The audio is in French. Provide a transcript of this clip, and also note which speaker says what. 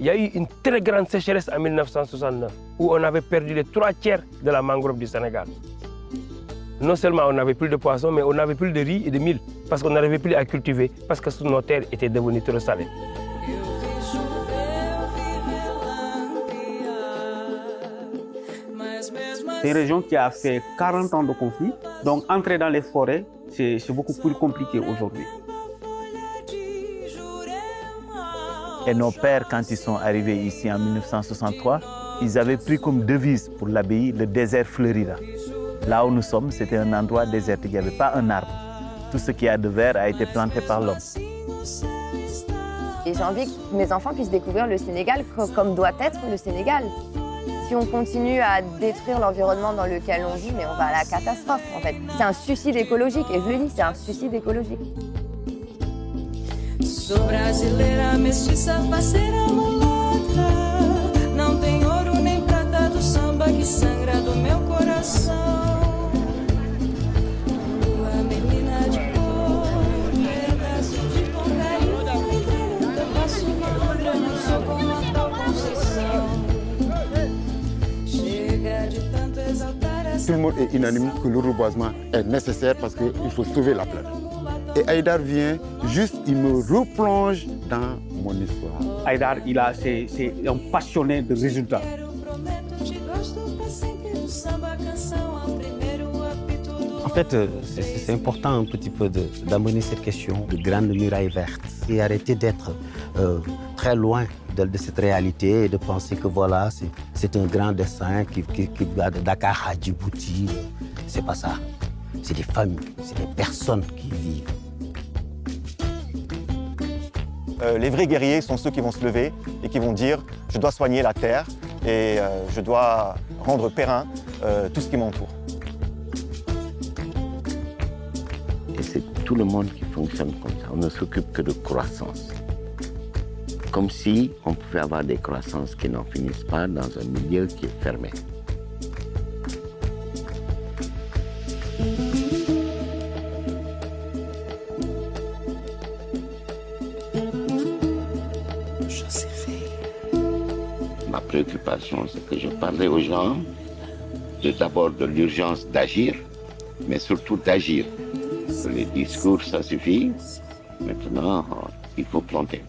Speaker 1: Il y a eu une très grande sécheresse en 1969 où on avait perdu les 3/4 de la mangrove du Sénégal. Non seulement on n'avait plus de poissons, mais on n'avait plus de riz et de mil parce qu'on n'arrivait plus à cultiver parce que nos terres étaient devenues trop salées.
Speaker 2: C'est une région qui a fait 40 ans de conflit, donc entrer dans les forêts, c'est beaucoup plus compliqué aujourd'hui.
Speaker 3: Et nos pères, quand ils sont arrivés ici en 1963, ils avaient pris comme devise pour l'abbaye le désert fleurira. Là où nous sommes, c'était un endroit désertique, il n'y avait pas un arbre. Tout ce qu'il y a de vert a été planté par l'homme.
Speaker 4: Et j'ai envie que mes enfants puissent découvrir le Sénégal comme doit être le Sénégal. Si on continue à détruire l'environnement dans lequel on vit, mais on va à la catastrophe en fait. C'est un suicide écologique, et je le dis, c'est un suicide écologique.
Speaker 5: Sou brasileira, mestiça, parceira, mulata. Não tem ouro nem prata do samba que sangra do meu coração. Tua menina de cor, pedaço de pontaria, entre teu passo e outra, não sou como a tal Conceição. Chega de tanto exaltar essa.
Speaker 6: Tout le monde est unanime que le reboisement est nécessaire parce qu'il faut sauver la planète. Et Haïdar vient, juste, il me replonge dans mon histoire.
Speaker 2: Haïdar, c'est un passionné de résultats.
Speaker 7: En fait, c'est important un petit peu d'amener cette question de grande muraille verte et arrêter d'être très loin de cette réalité et de penser que voilà, c'est un grand dessin qui va de Dakar à Djibouti. C'est pas ça. C'est des familles, c'est des personnes qui vivent.
Speaker 8: Les vrais guerriers sont ceux qui vont se lever et qui vont dire « je dois soigner la terre et je dois rendre périn tout ce qui m'entoure ».
Speaker 9: Et c'est tout le monde qui fonctionne comme ça. On ne s'occupe que de croissance. Comme si on pouvait avoir des croissances qui n'en finissent pas dans un milieu qui est fermé. Ma préoccupation, c'est que je parlais aux gens d'abord de l'urgence d'agir, mais surtout d'agir. Les discours, ça suffit. Maintenant, il faut planter.